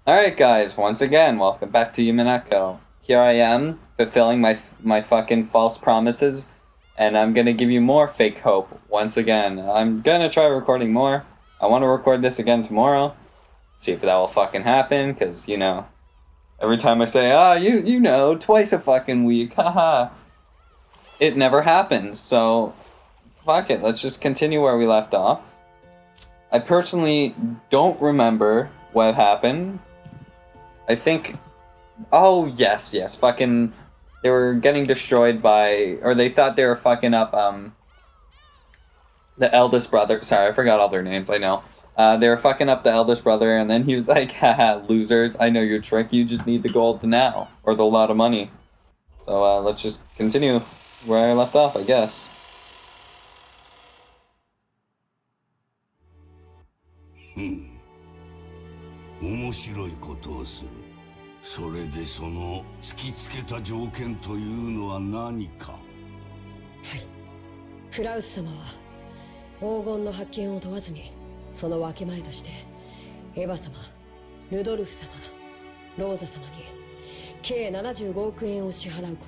Alright guys, once again, welcome back to Umineko. Here I am, fulfilling my fucking false promises, and I'm gonna give you more fake hope once again. I'm gonna try recording more. I want to record this again tomorrow. See if that will fucking happen, cause, every time I say, twice a fucking week, haha, it never happens, so fuck it, let's just continue where we left off. I personally don't remember what happened. I think, oh yes, fucking, they were getting destroyed by, or they thought they were fucking up, the eldest brother. Sorry, I forgot all their names, I know. They were fucking up the eldest brother, and then he was like, haha, losers, I know your trick, you just need the gold now, or the lot of money. So, let's just continue where I left off, I guess. 面白いことをする。それでその突きつけた条件というのは何か。はい。クラウス様は黄金の発見を問わずにその分け前としてエヴァ様、ルドルフ様、ローザ様に計75億円を支払うこ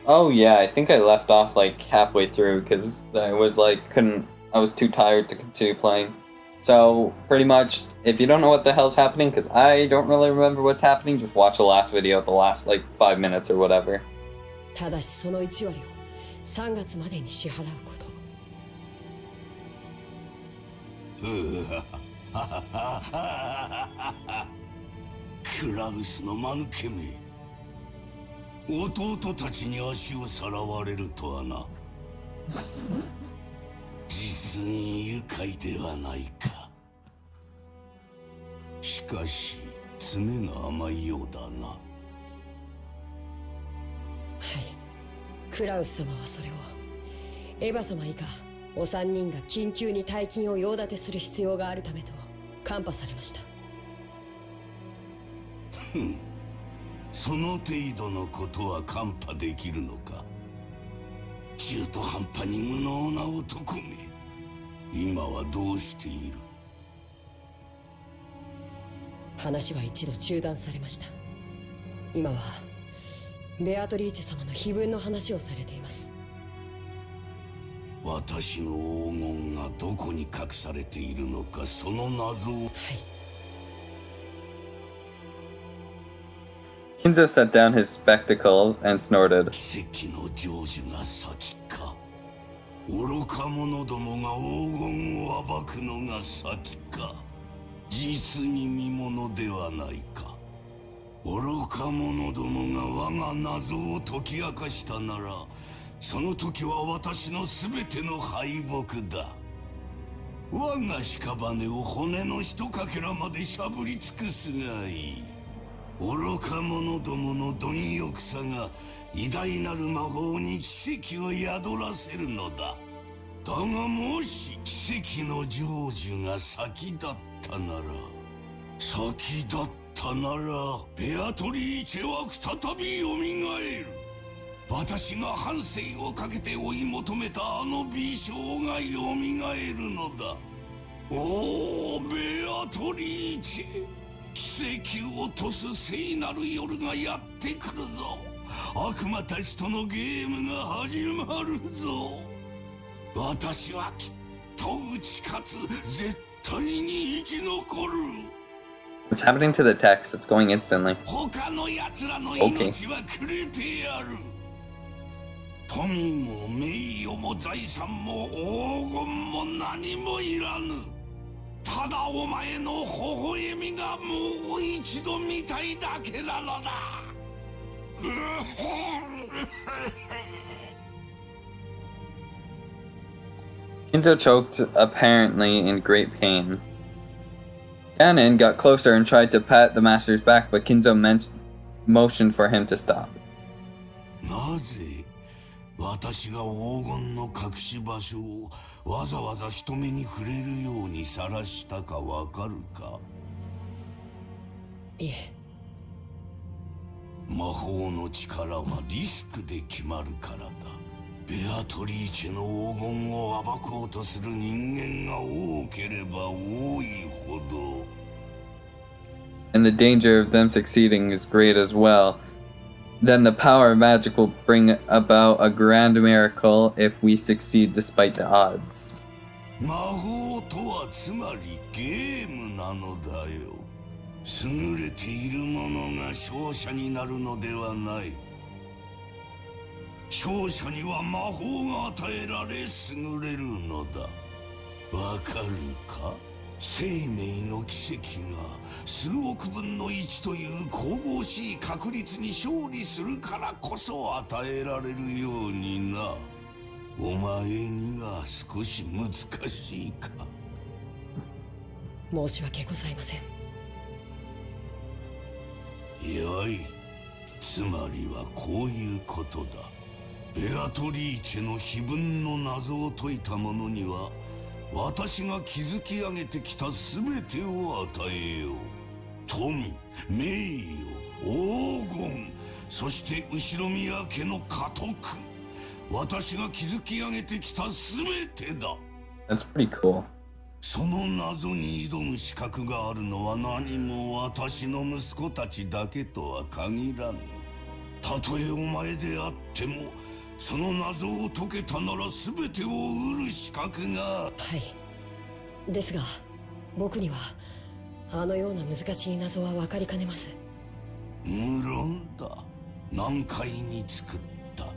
と。Oh yeah, I think I left off like halfway through because I was like I was too tired to continue playing. So pretty much, if you don't know what the hell's happening, because I don't really remember what's happening, just watch the last video, the last like 5 minutes or whatever. ただしその1割を3月までに支払うこと。クラウスの間抜けめ。弟たちに足をさらわれるとはな。実に愉快ではないか。しかし詰めが甘いようだな。はい。クラウス様はそれをエヴァ様以下お三人が緊急に大金を用立てする必要があるためと看破されました。ふん。その程度のことは看破できるのか。中途半端に無能な男め。今はどうしている。話は一度中断されました。今はベアトリーチェ様の碑文の話をされています。私の黄金がどこに隠されているのか、その謎を。はい。Kinzo set down his spectacles and snorted. 奇跡の成就が先か。愚か者どもが黄金を暴くのが先か。実に見ものではないか。愚か者どもが我が謎を解き明かしたなら、その時は私の全ての敗北だ。我が屍を骨のひとかけらまでしゃぶり尽くすがいい。愚か者どもの貪欲さが偉大なる魔法に奇跡を宿らせるのだ。だがもし奇跡の成就が先だったなら、先だったならベアトリーチェは再びよみがえる。私が半生をかけて追い求めたあの美少がよみがえるのだ。おお、ベアトリーチェ、奇跡を落とす聖なる夜がやってくるぞ。悪魔たちとのゲームが始まるぞ。私はきっと打ち勝つ。絶対に生き残る。 What's happening to the text? It's going instantly. 他の奴らの命はくれてやる。富も名誉も財産も黄金も何もいらぬ。ただお前の微笑みがもう一度見たいだけなのだ。Kinzo choked, apparently in great pain. Ganon got closer and tried to pat the master's back, but Kinzo motioned for him to stop. なぜ私が黄金の隠し場所をわざわざ人目に触れるように晒したかわかるか。いえ。魔法の力はリスクで決まるからだ。ベアトリーチェの黄金を暴こうとする人間が多ければ多いほど。and the danger of them succeeding is great as well, then the power of magic will bring about a grand miracle if we succeed despite the odds. 魔法とはつまりゲームなのだよ。優れている者が勝者になるのではない。勝者には魔法が与えられ優れるのだ。わかるか？生命の奇跡が数億分の1という神々しい確率に勝利するからこそ与えられるようにな。お前には少し難しいか。申し訳ございません。よい。つまりはこういうことだ。ベアトリーチェの碑文の謎を解いた者には私が築き上げてきた全てを与えよう。富、名誉、黄金、そして後宮家の家督。私が築き上げてきた全てだ。That's pretty cool. その謎に挑む資格があるのは何も私の息子たちだけとは限らぬ。たとえお前であってもその謎を解けたなら全てを得る資格が。はい。ですが僕にはあのような難しい謎は分かりかねます。無論だ。難解に作った。だ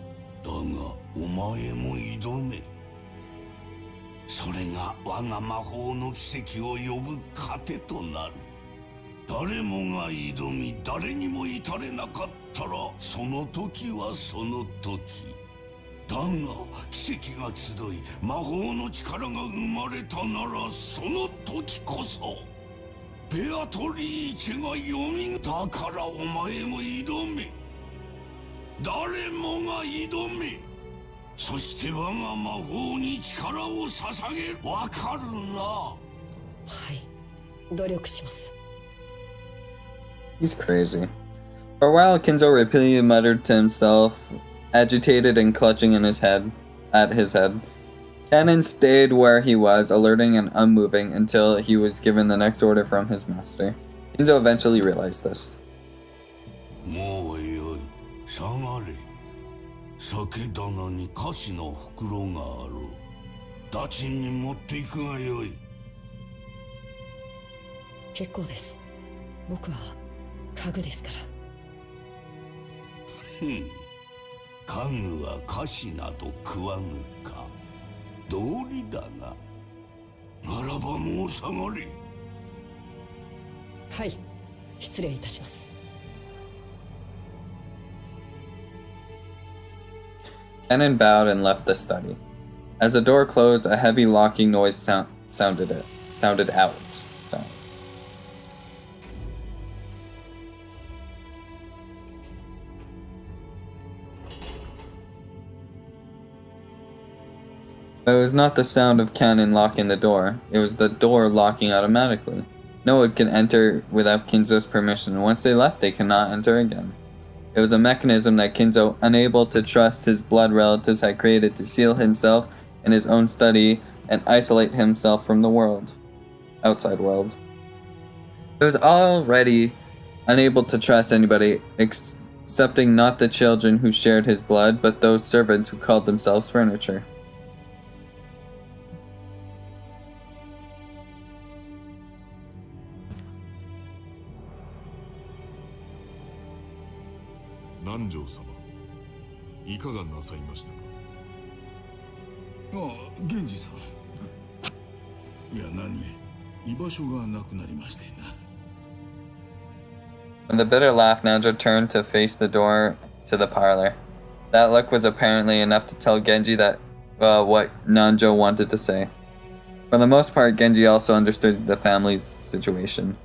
がお前も挑め。それが我が魔法の奇跡を呼ぶ糧となる。誰もが挑み誰にも至れなかったらその時はその時だが奇跡が集い魔法の力が生まれたならその時こそベアトリーチェがよみだからお前も挑め。誰もが挑め。そして我が魔法に力を捧げる。わかるな。はい、努力します。He's crazy. For a while, Kinzo repeatedly muttered to himself, agitated and clutching at his head. Cannon stayed where he was, alerting and unmoving, until he was given the next order from his master. Kinzo eventually realized this. もうよい。下がれ。酒棚に菓子の袋があろう。ダチンに持っていくがよい。結構です。僕は家具ですから。家具は菓子など食わぬか。道理だが。ならばもう下がれ。はい、失礼いたします。Cannon bowed and left the study. As the door closed, a heavy locking noise sounded out. But it was not the sound of Cannon locking the door. It was the door locking automatically. No one can enter without Kinzo's permission. Once they left, they cannot enter again. It was a mechanism that Kinzo, unable to trust his blood relatives, had created to seal himself in his own study and isolate himself from the outside world. He was already unable to trust anybody, excepting not the children who shared his blood, but those servants who called themselves furniture. 南條様、いかがなさいましたか。源氏さん。いや、居場所がなくなりましてな。With a bitter laugh, Nanjo turned to face the door to the parlor. That look was apparently enough to tell Genji that what Nanjo wanted to say. For the most part, Genji also understood the family's situation.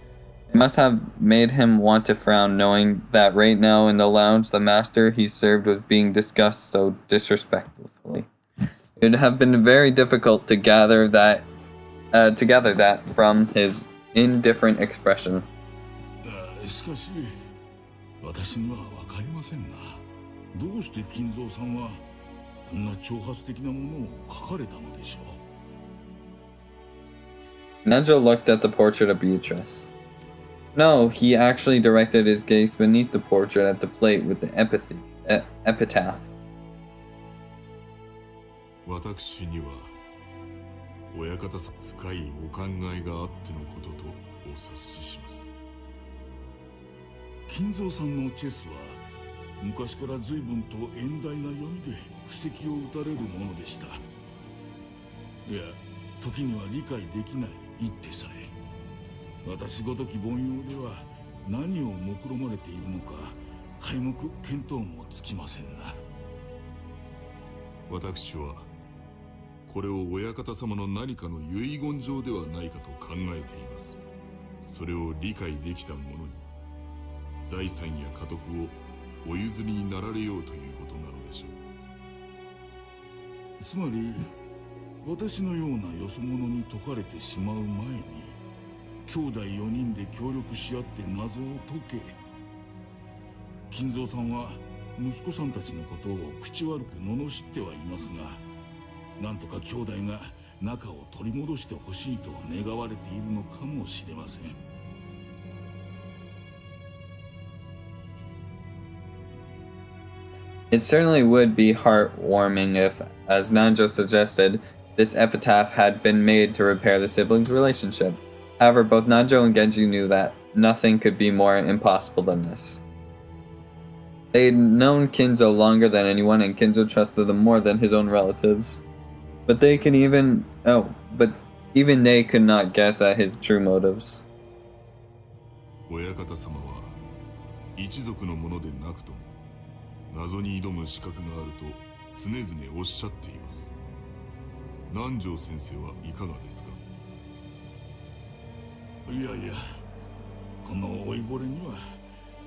It must have made him want to frown, knowing that right now in the lounge, the master he served was being discussed so disrespectfully. It would have been very difficult to gather that from his indifferent expression. しかし、私には分かりませんな。どうして金蔵さんはこんな挑発的なものを書かれたのでしょう。Nanjo looked at the portrait of Beatrice. No, he actually directed his gaze beneath the portrait at the plate with the epitaph. 私には親方さん深いお考えがあってのこととお察しします。金蔵さんのチェスは昔から随分と遠大な読みで布石を打たれるものでした。いや、時には理解できない一手さえ私ごとき凡庸では何を目論まれているのか皆目見当もつきませんな。私はこれを親方様の何かの遺言状ではないかと考えています。それを理解できた者に財産や家督をお譲りになられようということなのでしょう。つまり私のようなよそ者に解かれてしまう前に兄弟4人で協力し合って謎を解け、金蔵さんは息子さんたちのことを口悪く罵ってはいますが、なんとか兄弟が仲を取り戻してほしいと願われているのかもしれません。It certainly would be heartwarming if, as Nanjo suggested, this epitaph had been made to repair the siblings' relationship. However, both Nanjo and Genji knew that nothing could be more impossible than this. They had known Kinzo longer than anyone, and Kinzo trusted them more than his own relatives. But even they could not guess at his true motives. 親方様は一族のものでなくとも謎に挑む資格があると常々おっしゃっています。南條先生はいかがですか？いやいや、この老いぼれには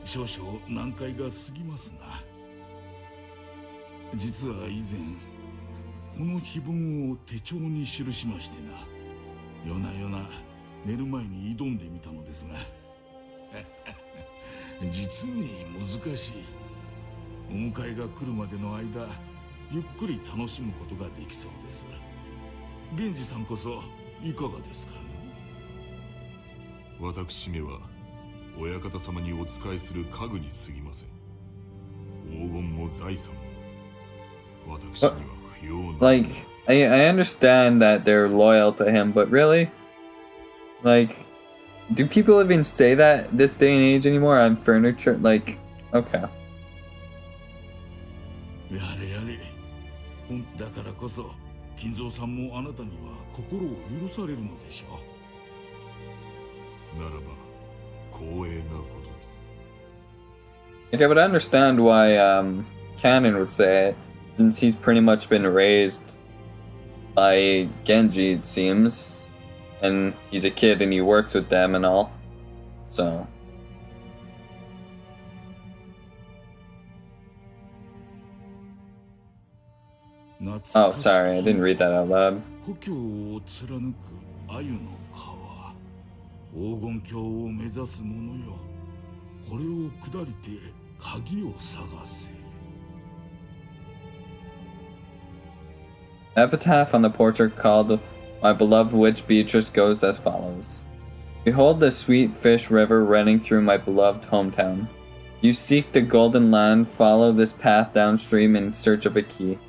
少々難解が過ぎますな。実は以前この碑文を手帳に記しましてな、夜な夜な寝る前に挑んでみたのですが実に難しい。お迎えが来るまでの間ゆっくり楽しむことができそうです。源氏さんこそいかがですかね。私めは親方様にお仕えする家具に過ぎません。黄金も財産も私には不要な。Like, I understand that they're loyal to him, but really? Like, do people even say that this day and age anymore on furniture? Like, okay. やれやれ。だからこそ金蔵さんもあなたには心を許されるのでしょう。ならば光栄なことです。 Like, I would understand why Canon would say it, since he's pretty much been raised by Genji, it seems, and he's a kid and he works with them and all, so. Oh, sorry, I didn't read that out loud. 故郷を貫く鮎の川、黄金鏡を目指す者よ、これを下りて鍵を探せ。 Epitaph on the portrait called My Beloved Witch Beatrice goes as follows. Behold the sweet fish river running through my beloved hometown. You seek the golden land, follow this path downstream in search of a key.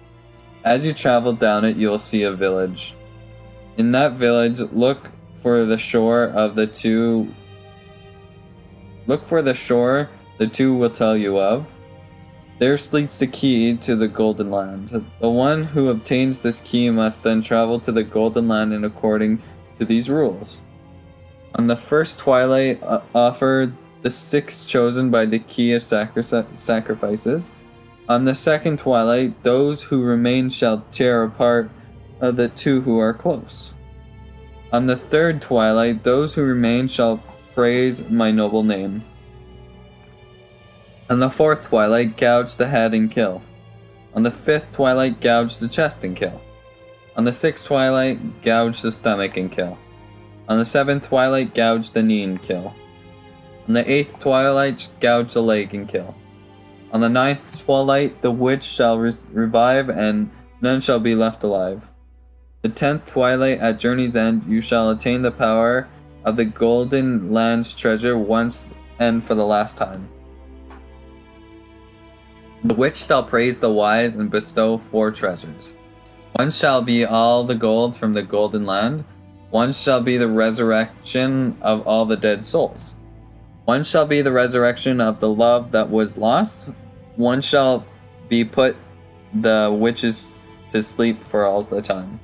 As you travel down it, you will see a village. In that village, look for the shore the two will tell you of. There sleeps the key to the Golden Land. The one who obtains this key must then travel to the Golden Land in according to these rules. On the first twilight, offer the 6 chosen by the key of sacrifices. On the second twilight, those who remain shall tear apart the 2 who are close. On the third twilight, those who remain shall praise my noble name. On the fourth twilight, gouge the head and kill. On the fifth twilight, gouge the chest and kill. On the sixth twilight, gouge the stomach and kill. On the seventh twilight, gouge the knee and kill. On the eighth twilight, gouge the leg and kill. On the ninth twilight, the witch shall revive, and none shall be left alive. The 10th twilight, at journey's end, you shall attain the power of the Golden Land's treasure once and for the last time. The witch shall praise the wise and bestow 4 treasures. One shall be all the gold from the Golden Land. One shall be the resurrection of all the dead souls. One shall be the resurrection of the love that was lost. One shall be put the witches to sleep for all time.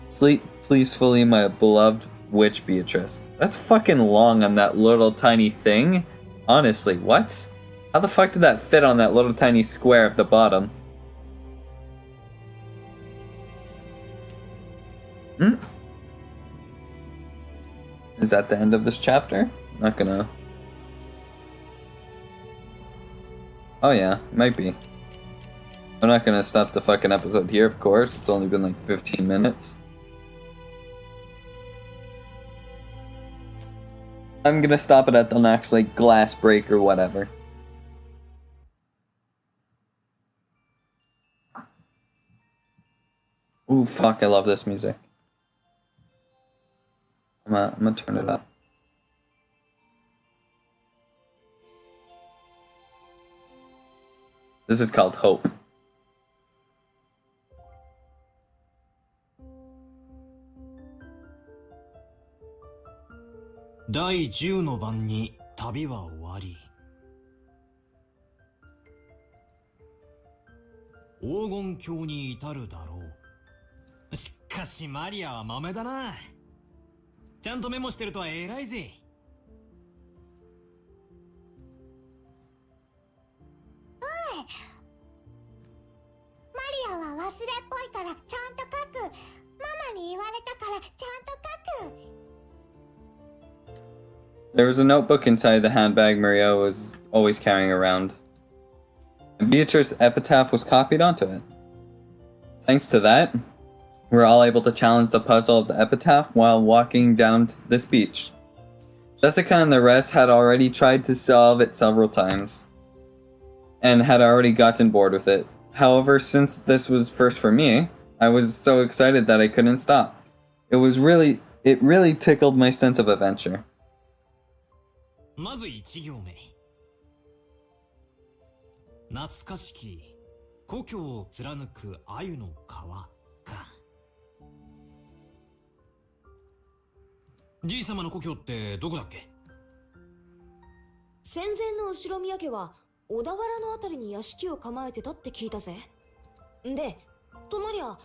Sleep peacefully, my beloved witch Beatrice. That's fucking long on that little tiny thing. Honestly, what? How the fuck did that fit on that little tiny square at the bottom? Is that the end of this chapter? Not gonna... Oh yeah, might be. I'm not gonna stop the fucking episode here, of course. It's only been like 15 minutes. I'm gonna stop it at the next, like, glass break or whatever. Ooh, fuck, I love this music. I'm gonna turn it up. This is called Hope.第10の晩に旅は終わり。黄金鏡に至るだろう。しかしマリアは豆だな。ちゃんとメモしてるとは偉いぜ。マリアは忘れっぽいからちゃんと書く。ママに言われたからちゃんと書く。There was a notebook inside the handbag Maria was always carrying around. And Beatrice's epitaph was copied onto it. Thanks to that, we were all able to challenge the puzzle of the epitaph while walking down to this beach. Jessica and the rest had already tried to solve it several times, and had already gotten bored with it. However, since this was first for me, I was so excited that I couldn't stop. It really tickled my sense of adventure. まず1行目。懐かしき故郷を貫く鮎の川か。じい様の故郷ってどこだっけ？戦前の後ろ宮家は小田原のあたりに屋敷を構えてたって聞いたぜ。で、となりゃ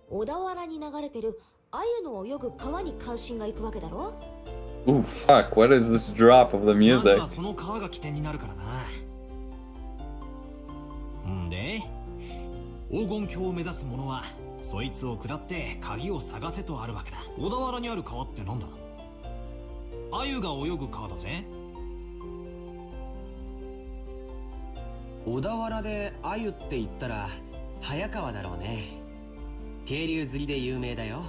小田原に流れてる鮎の泳ぐ川に関心がいくわけだろ。Ooh, fuck, what is this drop of the music? まずはその川が起点になるからな。んで、黄金鏡を目指す者はそいつを下って鍵を探せとあるわけだ。小田原にある川ってなんだ？鮎が泳ぐ川だぜ。小田原で鮎って言ったら早川だろうね。渓流釣りで有名だよ。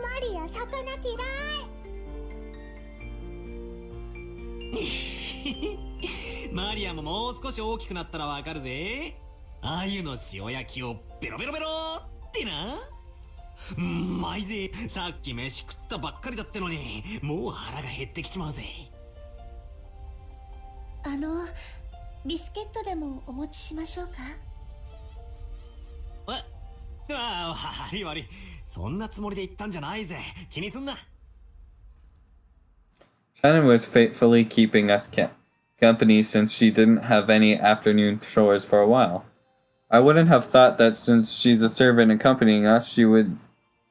マリア魚嫌い。マリアももう少し大きくなったらわかるぜ。鮎の塩焼きをベロベロベロってな。うまいぜ。さっき飯食ったばっかりだってのにもう腹が減ってきちまうぜ。ビスケットでもお持ちしましょうか？悪い悪い。そんなつもりで言ったんじゃないぜ。気にすんな。Shannon was faithfully keeping us company since she didn't have any afternoon chores for a while. I wouldn't have thought that since she's a servant accompanying us, she would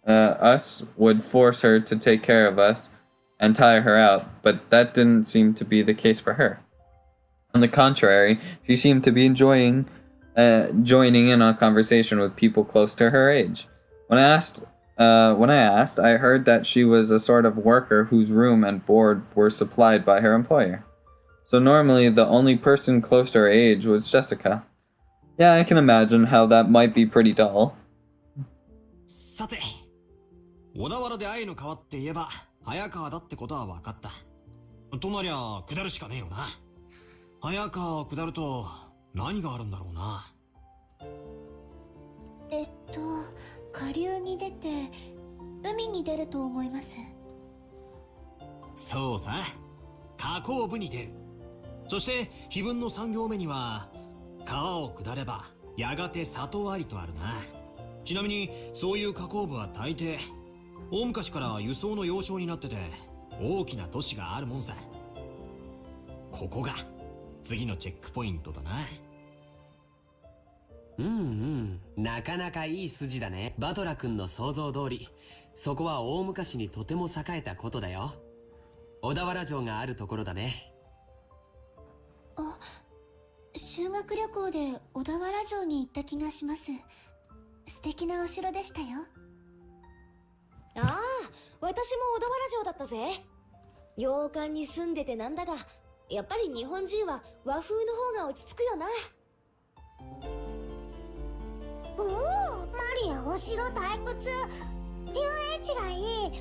force her to take care of us and tire her out, but that didn't seem to be the case for her. On the contrary, she seemed to be enjoying joining in on conversation with people close to her age. When I asked, I heard that she was a sort of worker whose room and board were supplied by her employer. So normally the only person close to her age was Jessica. Yeah, I can imagine how that might be pretty dull. さて、小田原で鮎の川って言えば早川だってことは分かった。となりゃ下るしかねえよな。早川を下ると何があるんだろうな。下流に出て海に出ると思います。そうさ、河口部に出る。そして碑文の3行目には川を下ればやがて里ありとあるな。ちなみにそういう河口部は大抵大昔から輸送の要衝になってて大きな都市があるもんさ。ここが次のチェックポイントだな。なかなかいい筋だね。バトラ君の想像通り、そこは大昔にとても栄えたことだよ。小田原城があるところだね。修学旅行で小田原城に行った気がします。素敵なお城でしたよ。ああ、私も小田原城だったぜ。洋館に住んでてなんだが、やっぱり日本人は和風の方が落ち着くよな。おお、マリアお城退屈。遊園地がいい。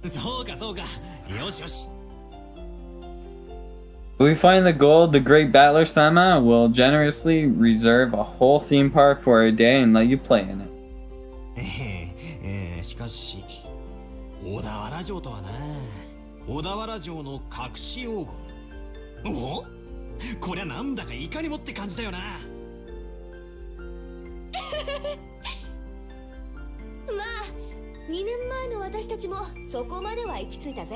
そうかそうか、よしよし。If we find the gold, the great battler Sama will generously reserve a whole theme park for a day and let you play in it. しかし小田原城とはな、小田原城の隠し黄金。お、こりゃなんだかいかにもって感じだよな。まあ2年前の私たちもそこまでは行き着いたぜ。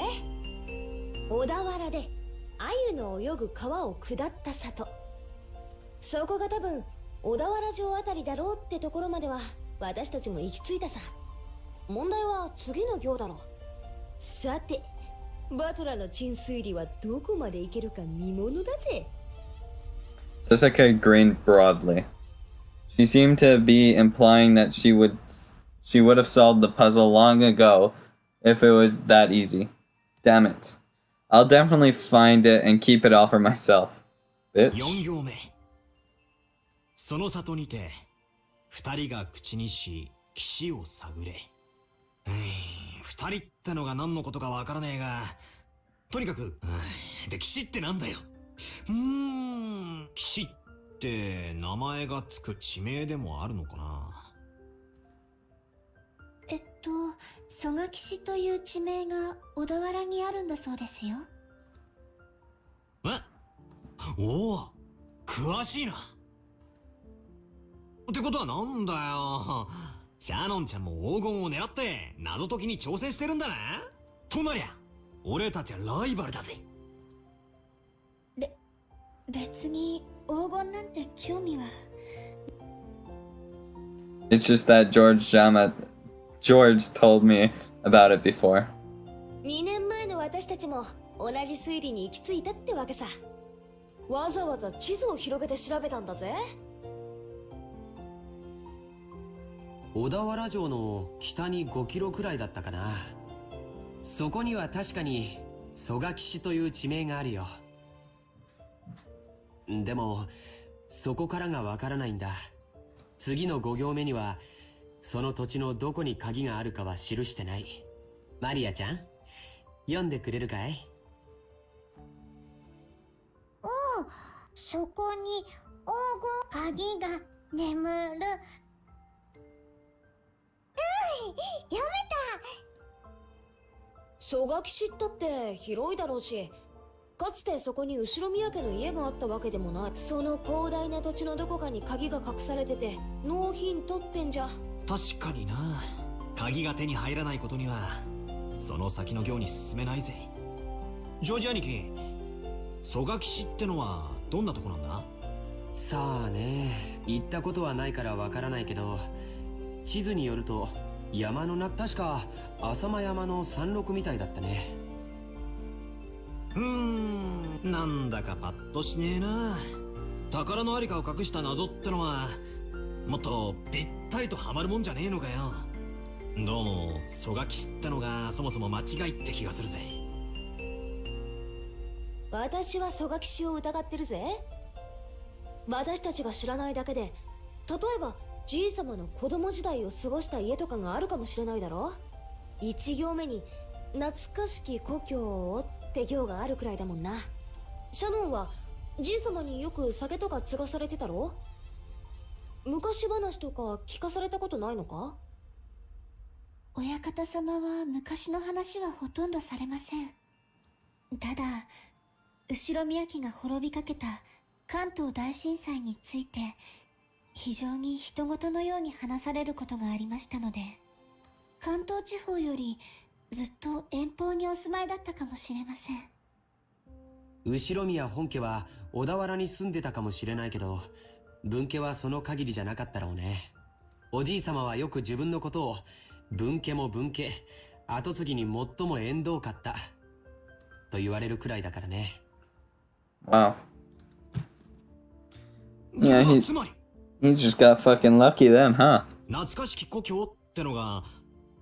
小田原で鮎の泳ぐ川を下った里、そこが多分小田原城あたりだろうってところまでは私たちも行き着いたさ。問題は次の行だろ。さてバトラの鎮推理はどこまでいけるか見ものだぜ。Sasaki grinned broadly. She seemed to be implying that she would have solved the puzzle long ago if it was that easy. Damn it. I'll definitely find it and keep it all for myself. Bitch. 4行目。その里にて二人が口にし岸を探れ。二人ってのが何のことかわからねえが、とにかく、で岸ってなんだよ。岸って名前がつく地名でもあるのかな。曽我岸という地名が小田原にあるんだそうですよ。おお、詳しいな。ってことはなんだよ、シャノンちゃんも黄金を狙って謎解きに挑戦してるんだな。となりゃ俺たちはライバルだぜ。別に黄金なんて興味は。It's just that George told me about it before. 2年前の私たちも同じ推理に行き着いたってわけさ。わざわざ地図を広げて調べたんだぜ。小田原城の北に5キロくらいだったかな。そこには確かに曽我岸という地名があるよ。でもそこからがわからないんだ。次の5行目にはその土地のどこに鍵があるかは記してない。マリアちゃん、読んでくれるかい？そこに黄金鍵が眠る。読めた。曽我岸ったって広いだろうし、かつてそこに後宮家の家があったわけでもない。その広大な土地のどこかに鍵が隠されててノーヒントってんじゃ。確かにな。鍵が手に入らないことにはその先の行に進めないぜ。ジョージ兄貴、曽我岸ってのはどんなとこなんだ？さあね、行ったことはないからわからないけど、地図によると山の中、確か浅間山の山麓みたいだったね。なんだかパッとしねえな。宝のありかを隠した謎ってのはもっとぴったりとハマるもんじゃねえのかよ。どうも曽我岸ってのがそもそも間違いって気がするぜ。私は曽我岸を疑ってるぜ。私たちが知らないだけで、例えばじいさまの子供時代を過ごした家とかがあるかもしれないだろ。1行目に懐かしき故郷をって行があるくらいだもんな。シャノンはじいさまによく酒とか継がされてたろ？昔話とか聞かされたことないのか？親方様は昔の話はほとんどされません。ただ、後ろ宮家が滅びかけた関東大震災について非常に人事のように話されることがありましたので、関東地方よりずっと遠方にお住まいだったかもしれません。後宮本家は小田原に住んでたかもしれないけど、分家はその限りじゃなかったろうね。おじい様はよく自分のことを分家も分家、跡継ぎに最も縁遠かったと言われるくらいだからね。Wow. Yeah, he つまり he just got fucking lucky then, huh? 懐かしき故郷ってのが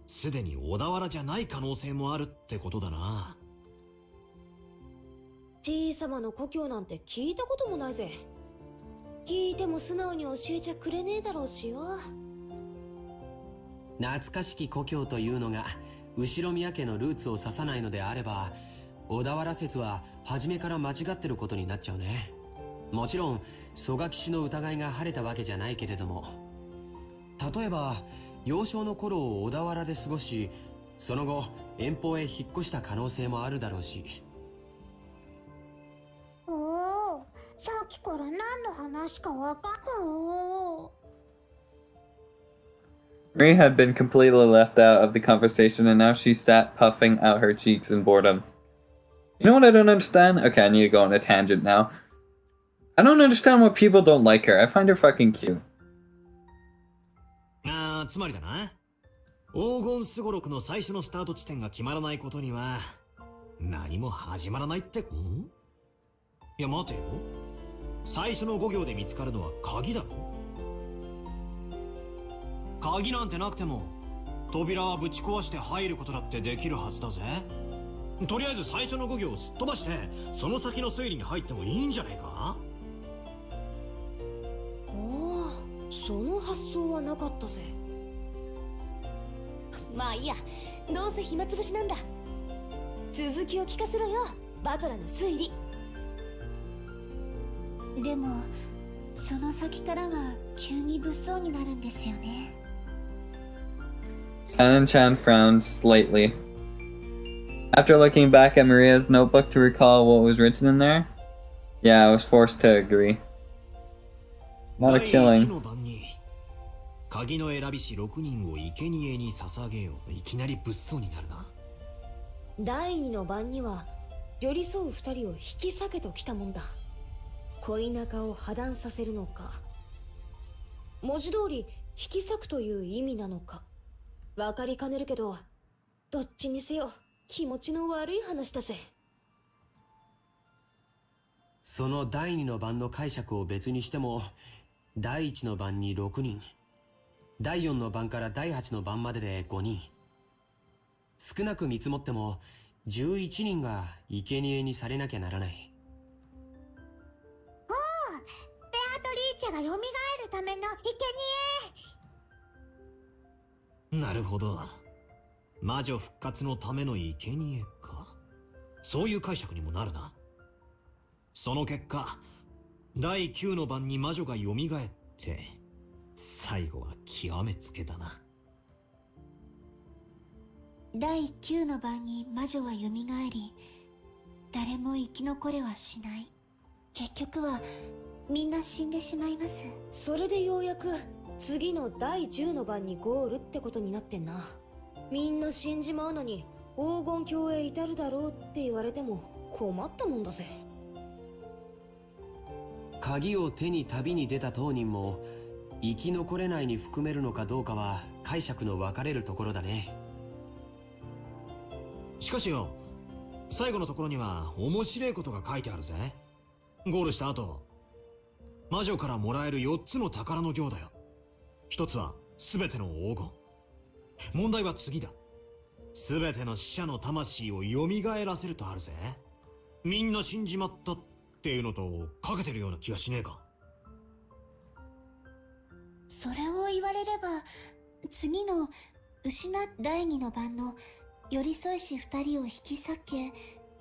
すでに小田原じゃない可能性もあるってことだな。じいさまの故郷なんて聞いたこともないぜ。聞いても素直に教えちゃくれねえだろうしよ。懐かしき故郷というのが後宮家のルーツを指さないのであれば、小田原説は初めから間違ってることになっちゃうね。もちろん曽我騎士の疑いが晴れたわけじゃないけれども、例えば幼少の頃を小田原で過ごし、その後遠方へ引っ越した可能性もあるだろうし。おお、さっきから何の話かわかん。おお。Marie had been completely left out of the conversation, and now she sat puffing out her cheeks in boredom. You know what I don't understand? Okay, I need to go on a tangent now. I don't understand why people don't like her. I find her fucking cute. つまりだな。黄金すごろくの最初のスタート地点が決まらないことには何も始まらないって。いや待てよ。最初の5行で見つかるのは鍵だろ。鍵なんてなくても扉はぶち壊して入ることだってできるはずだぜ。とりあえず最初の5行をすっ飛ばしてその先の推理に入ってもいいんじゃねえか。おお、その発想はなかったぜ。まあいいや、どうせ暇つぶしなんだ。続きを聞かせろよ、バトラの推理。でもその先からは急に物騒になるんですよね。Chan frowned slightly. After looking back at Maria's notebook to recall what was written in there, yeah, I was forced to agree. Not a killing. 鍵の選び師6人を生贄に捧げよう。いきなり物騒になるな。第2の晩には寄り添う2人を引き裂けときたもんだ。恋仲を破談させるのか、文字通り引き裂くという意味なのか分かりかねるけど、どっちにせよ気持ちの悪い話だぜ。その第2の晩の解釈を別にしても、第1の晩に6人、第4の晩から第8の晩までで5人、少なく見積もっても11人が生贄にされなきゃならない。おお、ベアトリーチェが蘇るための生贄。なるほど。魔女復活のための生贄か。そういう解釈にもなるな。その結果、第9の晩に魔女が蘇って最後は極めつけだな。第9の晩に魔女は蘇り、誰も生き残れはしない。結局はみんな死んでしまいます。それでようやく次の第10の晩にゴールってことになってんな。みんな死んじまうのに黄金鏡へ至るだろうって言われても困ったもんだぜ。鍵を手に旅に出た当人も生き残れないに含めるのかどうかは解釈の分かれるところだね。しかしよ、最後のところには面白いことが書いてあるぜ。ゴールした後、魔女からもらえる4つの宝の行だよ。1つは全ての黄金。問題は次だ。全ての死者の魂を蘇らせるとあるぜ。みんな死んじまったっていうのとかけてるような気がしねえか。それを言われれば、次の失っ第2の晩の寄り添いし2人を引き裂け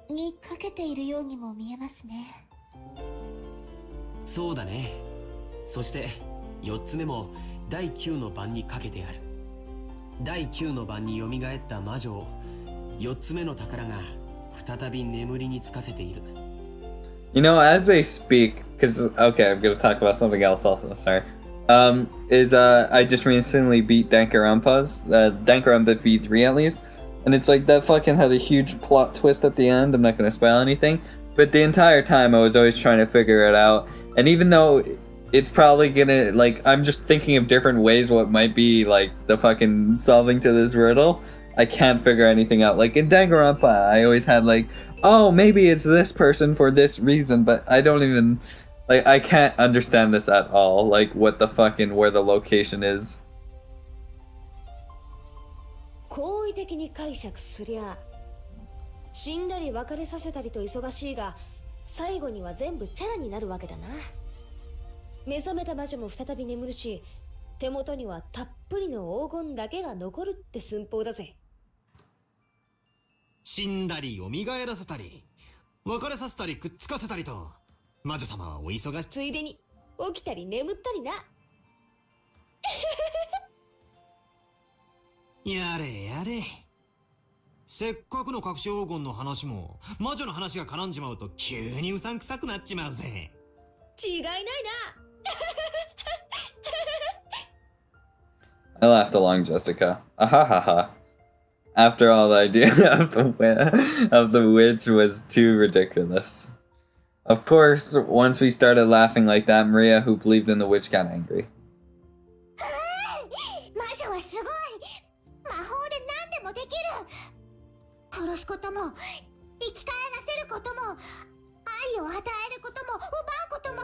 にかけているようにも見えますね。そうだね。そして4つ目も第9の番にかけてある。第9の番に蘇った魔女を4つ目の宝が再び眠りにつかせている。You know, as they speak, because okay, I'm gonna talk about something else also. Sorry. I just recently beat Danganronpa's Danganronpa V3 at least, and it's like that fucking had a huge plot twist at the end. I'm not gonna spoil anything, but the entire time I was always trying to figure it out, and even though it's probably gonna, like, I'm just thinking of different ways what might be like the fucking solving to this riddle. I can't figure anything out. Like in Danganronpa, I always had like, oh, maybe it's this person for this reason, but I don't even, like, I can't understand this at all. Like what the fucking, where the location is. 好意的に解釈すりゃ、死んだり別れさせたりと忙しいが、最後には全部チャラになるわけだな。目覚めた魔女も再び眠るし、手元にはたっぷりの黄金だけが残るって寸法だぜ。死んだり蘇らせたり、別れさせたりくっつかせたりと、魔女様はお忙しい。ついでに起きたり眠ったりな。やれやれ。せっかくの隠し黄金の話も魔女の話が絡んじまうと急にうさんくさくなっちまうぜ。違いないな。I laughed along, Jessica. Ahahaha. After all, the idea of the witch was too ridiculous. Of course, once we started laughing like that, Maria, who believed in the witch, got angry. 魔女はすごい。魔法で何でもできる。殺すことも生き返らせることも愛を与えることも奪うことも。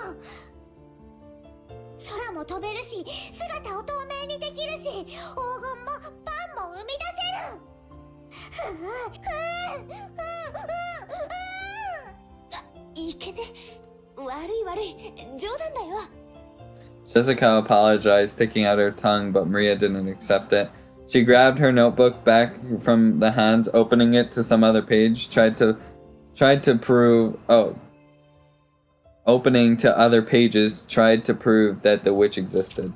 空も飛べるし、姿を透明にできるし、黄金もパンも生み出せる。いけね。悪い。冗談だよ。Jessica apologized, sticking out her tongue, but Maria didn't accept it. She grabbed her notebook back from the hands, opening it to some other page, opening to other pages, tried to prove that the witch existed.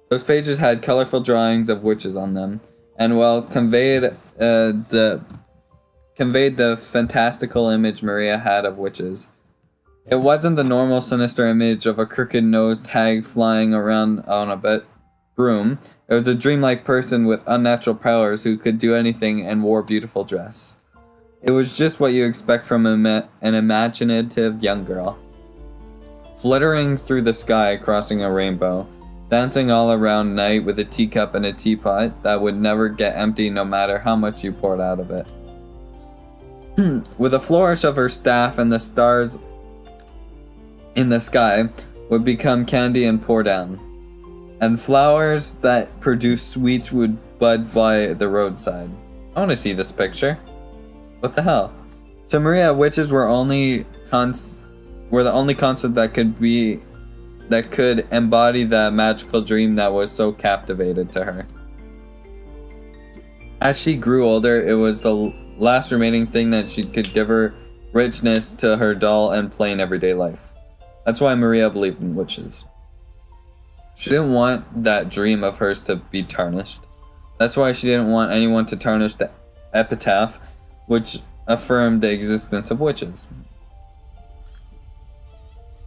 Those pages had colorful drawings of witches on them, and conveyed the fantastical image Maria had of witches. It wasn't the normal sinister image of a crooked-nosed hag flying around on a broom. It was a dreamlike person with unnatural powers who could do anything and wore beautiful dress. It was just what you expect from an imaginative young girl. Flittering through the sky, crossing a rainbow, dancing all around night with a teacup and a teapot that would never get empty no matter how much you poured out of it. With a flourish of her staff, and the stars in the sky would become candy and pour down, and flowers that produced sweets would bud by the roadside. I want to see this picture. What the hell? To Maria, witches were the only concept that could embody the magical dream that was so captivated to her. As she grew older, it was the last remaining thing that she could give her richness to her dull and plain everyday life. That's why Maria believed in witches. She didn't want that dream of hers to be tarnished. That's why she didn't want anyone to tarnish the epitaph, which affirmed the existence of witches.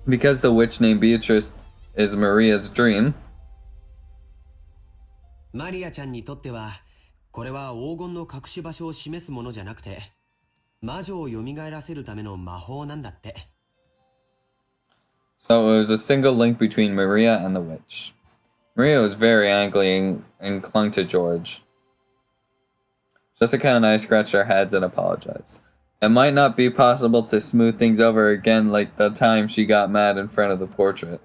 Because the witch named Beatrice is Maria's dream. マリアちゃんにとっては、これは黄金の隠し場所を示すものじゃなくて、魔女を蘇らせるための魔法なんだって。So it was a single link between Maria and the witch. Maria was very angry and clung to George. Jessica and I scratched our heads and apologized. It might not be possible to smooth things over again like the time she got mad in front of the portrait.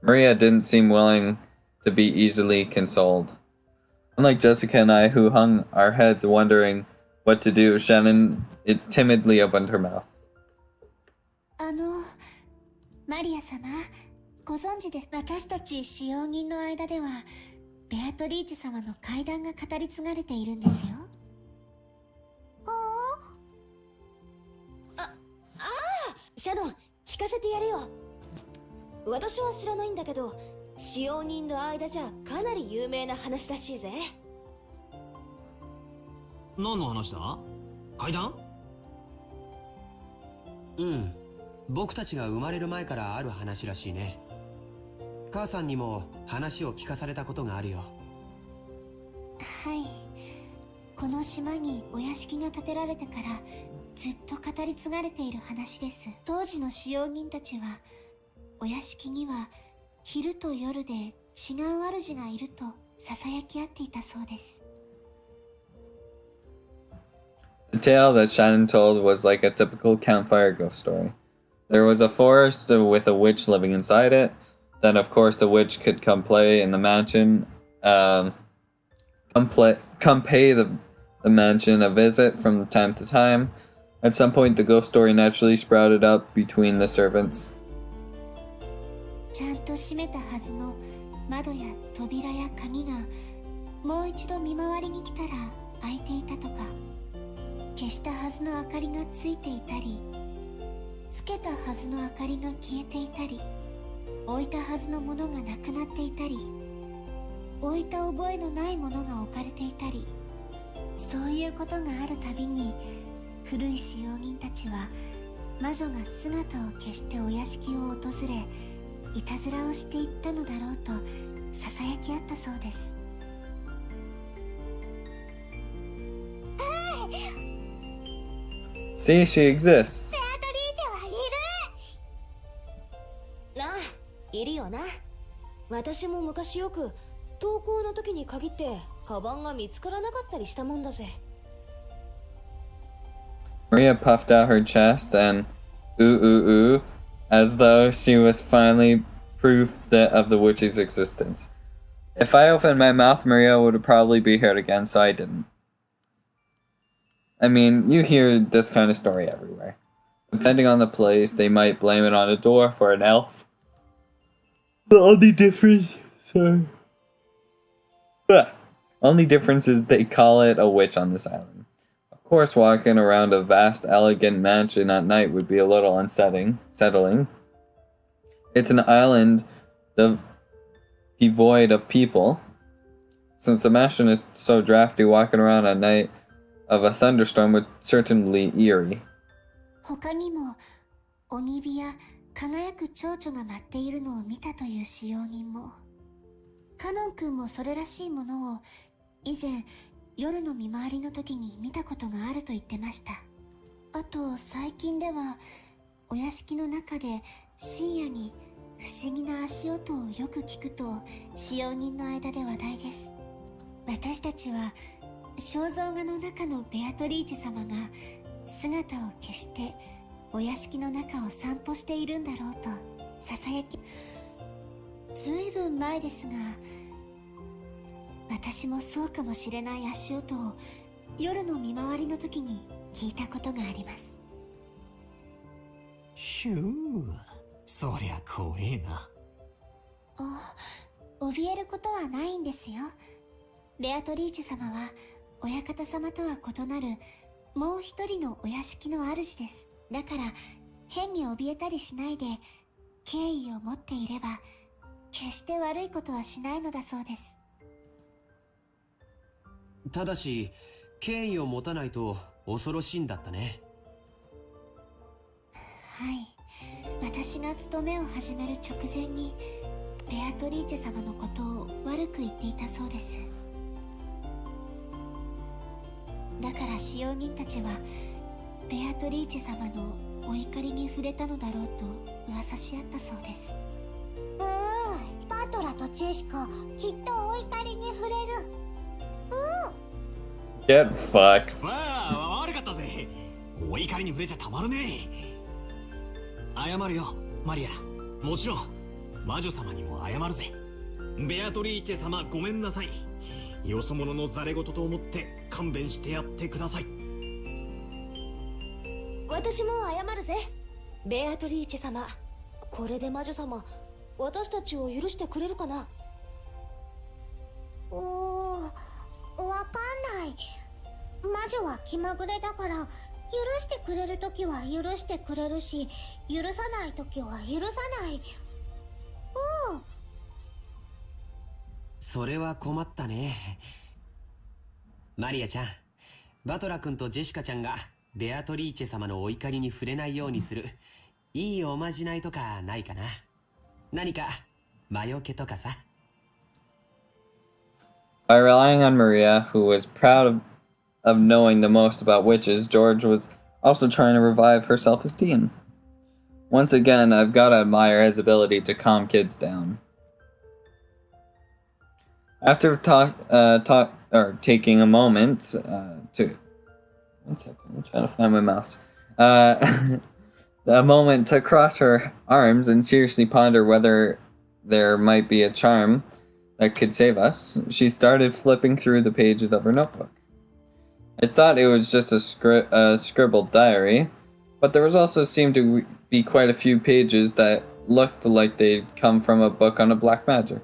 Maria didn't seem willing to be easily consoled. Unlike Jessica and I, who hung our heads wondering what to do, Shannon timidly opened her mouth. マリア様、ご存知です。私たち使用人の間では、ベアトリーチ様の怪談が語り継がれているんですよ。シャドン、聞かせてやれよ。私は知らないんだけど、使用人の間じゃかなり有名な話らしいぜ。何の話だ？階段？うん。僕たちが生まれる前からある話らしいね。母さんにも話を聞かされたことがあるよ。はい。この島にお屋敷が建てられてからずっと語り継がれている話です。当時の使用人たちは、お屋敷には昼と夜で違う主がいると囁き合っていたそうです。The tale that Shannon told was like a typical campfire ghost story. There was a forest with a witch living inside it. Then, of course, the witch could come play in the mansion. Come pay the mansion a visit from time to time. At some point, the ghost story naturally sprouted up between the servants. ちゃんと閉めたはずの窓や扉や鍵がもう一度見回りに来たら開いていたとか、消したはずの明かりがついていたり、つけたはずの明かりが消えていたり、置いたはずのものがなくなっていたり、置いた覚えのないものが置かれていたり、そういうことがあるたびに古い使用人たちは魔女が姿を消してお屋敷を訪れ、いたずらをしていったのだろうと囁き合ったそうです。See, she exists. ああ、いるよな。私も昔よく登校の時に限ってカバンが見つからなかったりしたもんだぜ。Maria puffed out her chest and ooh ooh ooh, as though she was finally proof of the witch's existence. If I opened my mouth, Maria would probably be hurt again, so I didn't. I mean, you hear this kind of story everywhere. Depending on the place, they might blame it on a dwarf or an elf. The only difference, only difference is they call it a witch on this island. Of course, walking around a vast, elegant mansion at night would be a little unsettling. It's an island devoid of people. Since the mansion is so drafty, walking around at night of a thunderstorm would certainly eerie. 他にも鬼火や輝く蝶々が舞っているのを見たという使用人も、カノン君もそれらしいものを以前夜の見回りの時に見たことがあると言ってました。あと最近ではお屋敷の中で深夜に不思議な足音をよく聞くと使用人の間で話題です。私たちは肖像画の中のベアトリーチェ様が姿を消してお屋敷の中を散歩しているんだろうと囁き、ずいぶん前ですが、私もそうかもしれない足音を夜の見回りの時に聞いたことがあります。ひゅー、そりゃ怖えな。怯えることはないんですよ。ベアトリーチェ様は親方様とは異なるもう一人のお屋敷の主です。だから変に怯えたりしないで敬意を持っていれば決して悪いことはしないのだそうです。ただし敬意を持たないと恐ろしいんだったね。はい、私が勤めを始める直前にベアトリーチェ様のことを悪く言っていたそうです。だから使用人たちはベアトリーチェ様のお怒りに触れたのだろうと噂し合ったそうです。パトラとチェシカきっとお怒りに触れる。Get fucked. わあ、悪かったぜ。お怒りに触れちゃたまるね。謝るよマリア。もちろん魔女様にも謝るぜ。ベアトリーチェ様、ごめんなさい。よそ者のザレ言と思って勘弁してやってください。私も謝るぜベアトリーチェ様。これで魔女様、私たちを許してくれるかな。わかんない。魔女は気まぐれだから許してくれるときは許してくれるし、許さないときは許さない。それは困ったね。マリアちゃん、バトラ君とジェシカちゃんがベアトリーチェ様のお怒りに触れないようにするいいおまじないとかないかな。何か魔除けとかさ。By relying on Maria, who was proud of knowing the most about witches, George was also trying to revive her self-esteem. Once again, I've got to admire his ability to calm kids down. After taking a moment to... One second, I'm trying to find my mouse. A moment to cross her arms and seriously ponder whether there might be a charm that could save us, she started flipping through the pages of her notebook. I thought it was just a scribbled diary, but there was also seemed to be quite a few pages that looked like they'd come from a book on a black magic.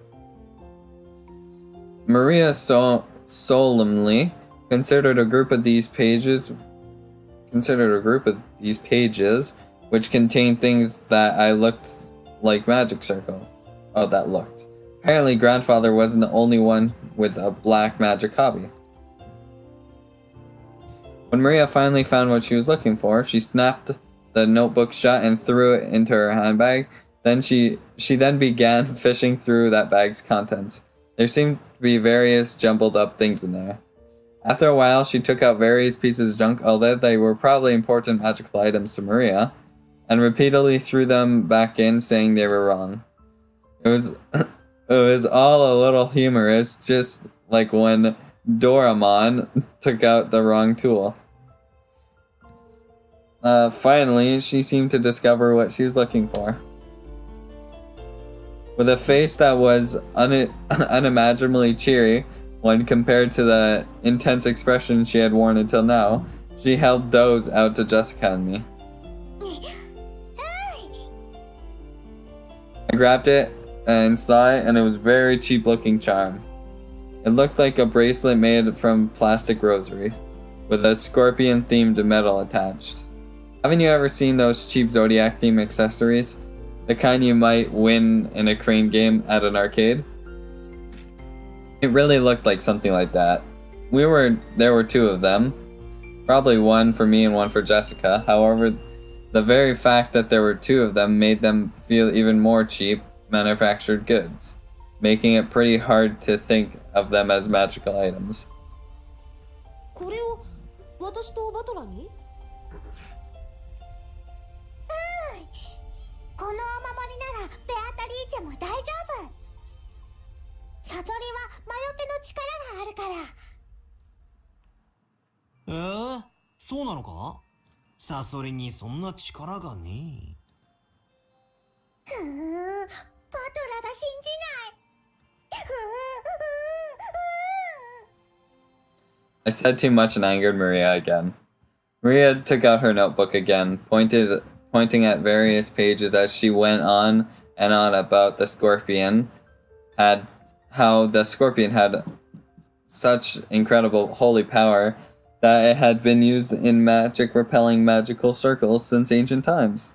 Maria solemnly considered a group of these pages, which contained things that looked like magic circles. Apparently, grandfather wasn't the only one with a black magic hobby. When Maria finally found what she was looking for, she snapped the notebook shut and threw it into her handbag. Then she began fishing through that bag's contents. There seemed to be various jumbled up things in there. After a while, she took out various pieces of junk, although they were probably important magical items to Maria, and repeatedly threw them back in, saying they were wrong. It was all a little humorous, just like when Doraemon took out the wrong tool. Finally, she seemed to discover what she was looking for. With a face that was unimaginably cheery when compared to the intense expression she had worn until now, she held those out to Jessica and me. I grabbed it and saw it, and it was a very cheap looking charm. It looked like a bracelet made from plastic rosary, with a scorpion themed medal attached. Haven't you ever seen those cheap Zodiac themed accessories? The kind you might win in a crane game at an arcade? It really looked like something like that. There were two of them. Probably one for me and one for Jessica. However, the very fact that there were two of them made them feel even more cheap manufactured goods, making it pretty hard to think of them as magical items. これを私とバトラに？このお守りならベアタリーチェも大丈夫。サソリは魔除けの力があるから。そうなのか？サソリにそんな力がねえ。バトラが信じない。I said too much and angered Maria again. Maria took out her notebook again, pointing at various pages as she went on and on about how the scorpion had such incredible holy power that it had been used in magic repelling magical circles since ancient times.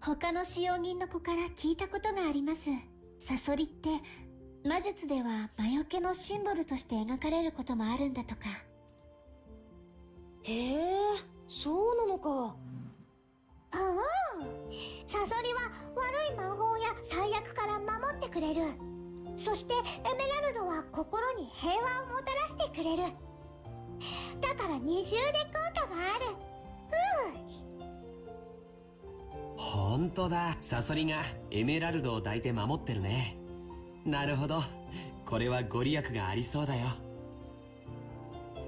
他の使用人の子から聞いたことがあります。サソリって魔術では魔除けのシンボルとして描かれることもあるんだとか。へえ、そうなのか。サソリは悪い魔法や最悪から守ってくれる。そしてエメラルドは心に平和をもたらしてくれる。だから二重で効果がある。ほんとだ、サソリがエメラルドを抱いて守ってるね。なるほど、これはご利益がありそうだよ。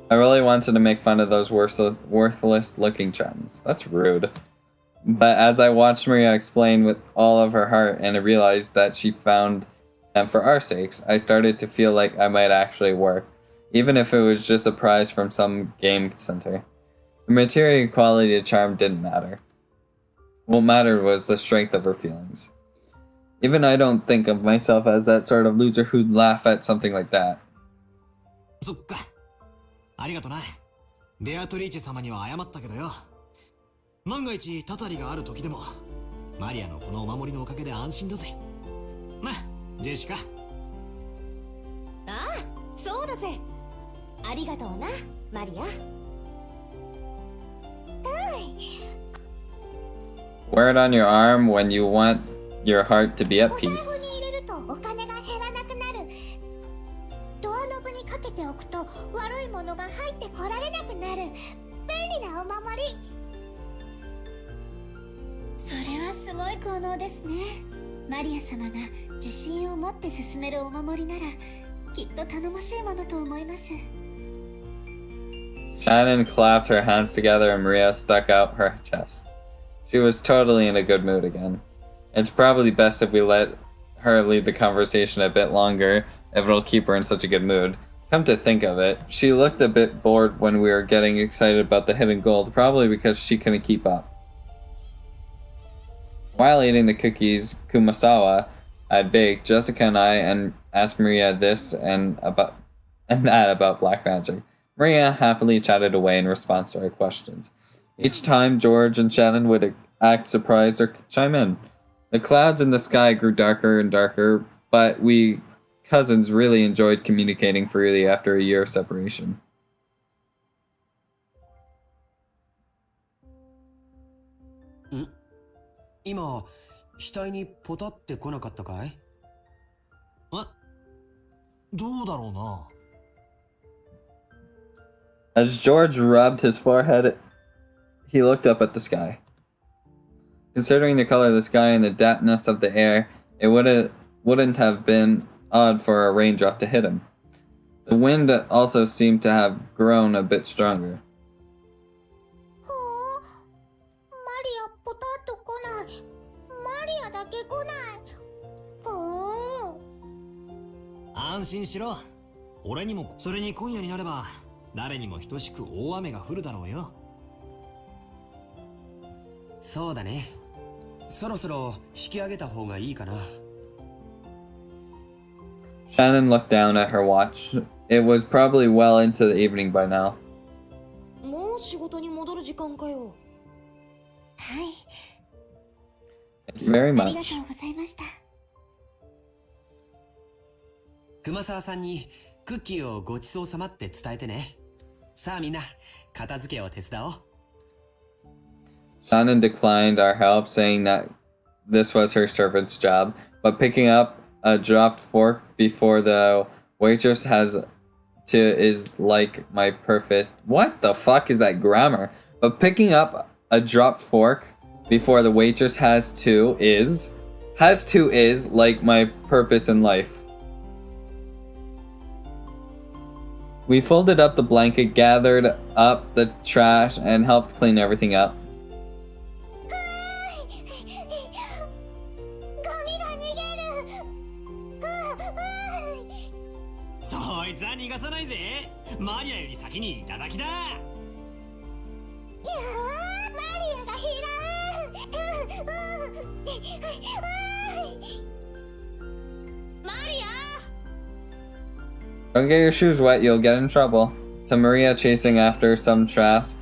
I really wanted to make fun of those worthless looking charms. That's rude. But as I watched Maria explain with all of her heart and I realized that she found them for our sakes, I started to feel like I might actually work, even if it was just a prize from some game center. The material quality of the charm didn't matter. What mattered was the strength of her feelings. Even I don't think of myself as that sort of loser who'd laugh at something like that. そっか。ありがとな。ベアトリーチェ様には謝ったけどよ。万が一たたりがある時でもマリアのこのお守りのおかげで安心だぜ。まあジェシカ。ああ、そうだぜ。ありがとうな、マリア。Wear it on your arm when you want your heart to be at お財布 peace. に入れるとお金が減らなくなる。ドアノブにかけておくと悪いものが入ってこられなくなる。便利なお守り。それはすごい効能ですね。マリア様が自信を持って進めるお守りならきっと頼もしいものと思います。 Shannon clapped her hands together and Maria stuck out her chest. She was totally in a good mood again. It's probably best if we let her lead the conversation a bit longer, if it'll keep her in such a good mood. Come to think of it, she looked a bit bored when we were getting excited about the hidden gold, probably because she couldn't keep up. While eating the cookies Kumasawa had baked, Jessica and I asked Maria this and that about black magic. Maria happily chatted away in response to our questions. Each time, George and Shannon would act surprised or chime in. The clouds in the sky grew darker and darker, but we cousins really enjoyed communicating freely after a year of separation. 今、額にポタって来なかったかい？どうだろうな。As George rubbed his forehead, he looked up at the sky. Considering the color of the sky and the dampness of the air, it wouldn't have been odd for a raindrop to hit him. The wind also seemed to have grown a bit stronger. ほう、マリアポタッと来ない。マリアだけ来ない。ほう。安心しろ。俺にも、それに今夜になれば誰にも等しく大雨が降るだろうよ。そうだね。そろそろ引き上げた方がいいかな。Shannon looked down at her watch. It was probably well into the evening by now. もう仕事に戻る時間かよ。はい。 Thank you very ありが much. とうございました。熊沢さんにクッキーをごちそうさまって伝えてね。さあみんな、片付けを手伝おう。Shannon declined our help, saying that this was her servant's job, but picking up a dropped fork before the waitress has to is like my perfect... What the fuck is that grammar? But picking up a dropped fork before the waitress has to is like my purpose in life. We folded up the blanket, gathered up the trash, and helped clean everything up. そいつは逃がさないぜ。マリアより先にいただきだ。マリアが拾う。マリア Don't get your shoes wet, you'll get in trouble. To Maria, chasing after some trash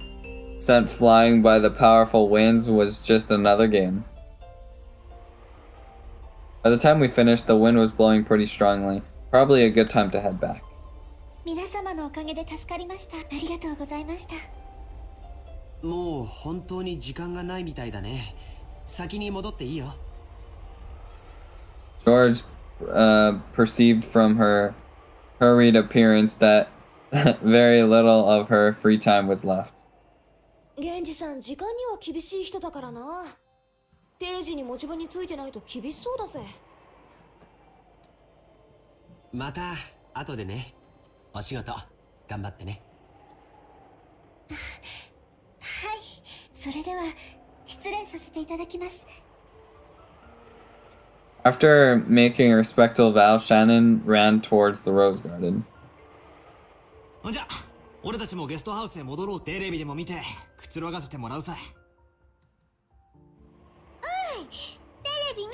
sent flying by the powerful winds was just another game. By the time we finished, the wind was blowing pretty strongly. Probably a good time to head back. 皆様のおかげで助かりました。ありがとうございました。もう本当に時間がないみたいだね。先に戻っていいよ。George perceived from her hurried appearance that very little of her free time was left. 源氏さん、時間には厳しい人だからな。定時に持ち場についてないと厳しそうだぜ。また後でね。お仕事頑張ってね。はい、それでは失礼させていただきます。 After making a respectful bow, Shannon ran towards the rose garden. じゃあ、俺たちもゲストハウスへ戻ろう。テレビでも見てくつろがせてもらうさ。テレビ見る。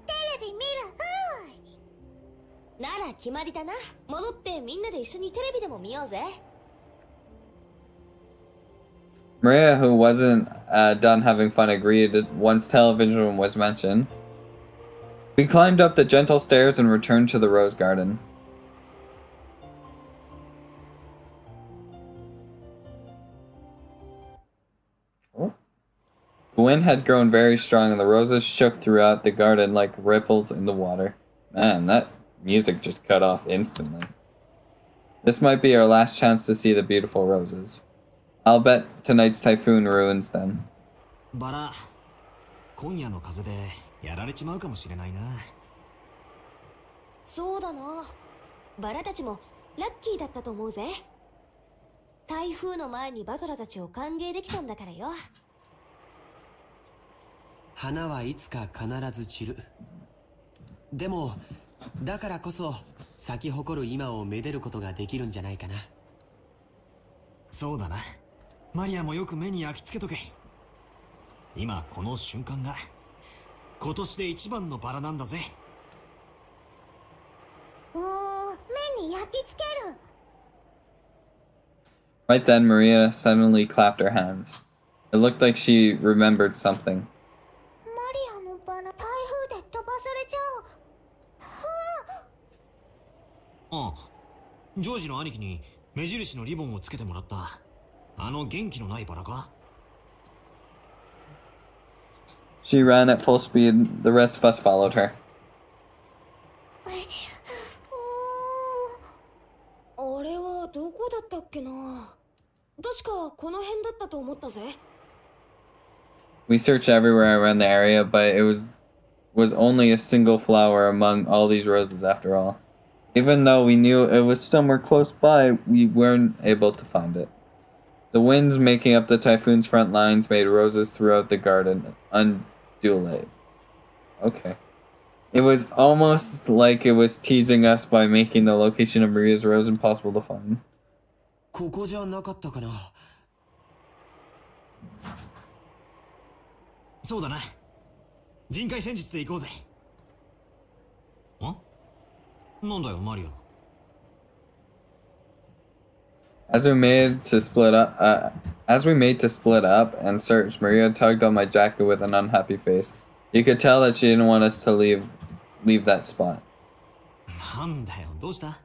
テレビ見る。なら決まりだな。戻ってみんなで一緒にテレビでも見ようぜ。Maria, who wasn't done having fun, agreed once television was mentioned. We climbed up the gentle stairs and returned to the rose garden. Oh. The wind had grown very strong and the roses shook throughout the garden like ripples in the water. Man, that music just cut off instantly. This might be our last chance to see the beautiful roses. I'll bet tonight's typhoon ruins them. バラ、今夜の風でやられちまうかもしれないな。そうだな。バラたちもラッキーだったと思うぜ。台風の前にバトラたちを歓迎できたんだからよ。花はいつか必ず散る。でもだからこそ咲き誇る今をめでることができるんじゃないかな。そうだな。マリアもよく目に焼き付けとけ。今この瞬間が今年で一番のバラなんだぜ。目に焼き付ける。 Right then, Maria suddenly clapped her hands. It looked like she remembered something. マリアのバラ台風で飛ばされちゃう。ああ、ジョージの兄貴に目印のリボンをつけてもらった。あの元気のないバラか？ She ran at full speed. The rest of us followed her. あれはどこだったっけな。確かこの辺だったと思ったぜ。We searched everywhere around the area, but it was only a single flower among all these roses after all. Even though we knew it was somewhere close by, we weren't able to find it. The winds making up the typhoon's front lines made roses throughout the garden undulate. Okay. It was almost like it was teasing us by making the location of Maria's rose impossible to find. ここじゃなかったかな。そうだな。人海戦術で行こうぜ。ん？なんだよ、マリア。As we made to split up and search, Maria tugged on my jacket with an unhappy face. You could tell that she didn't want us to leave that spot. なんだよ、どうした？マリ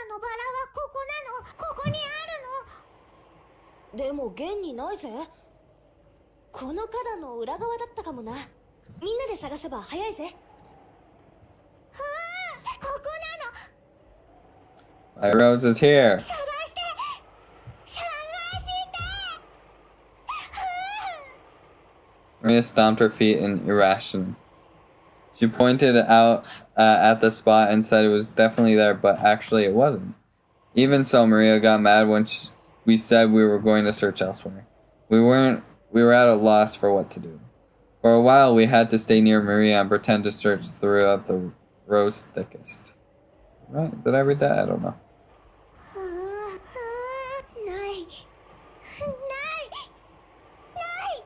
アのバラはここなの。ここにあるの。でも現にないぜ。この花壇の裏側だったかもな。みんなで探せば早いぜ。ここなの。 My rose is here. 探して探して。 Maria stomped her feet in irration. She pointed out at the spot and said it was definitely there, but actually it wasn't. Even so, Maria got mad when we said we were going to search elsewhere. We were at a loss for what to do. For a while, we had to stay near Maria and pretend to search throughout the rose thickest. Right? Did I read that? I don't know. ない。ない。ない。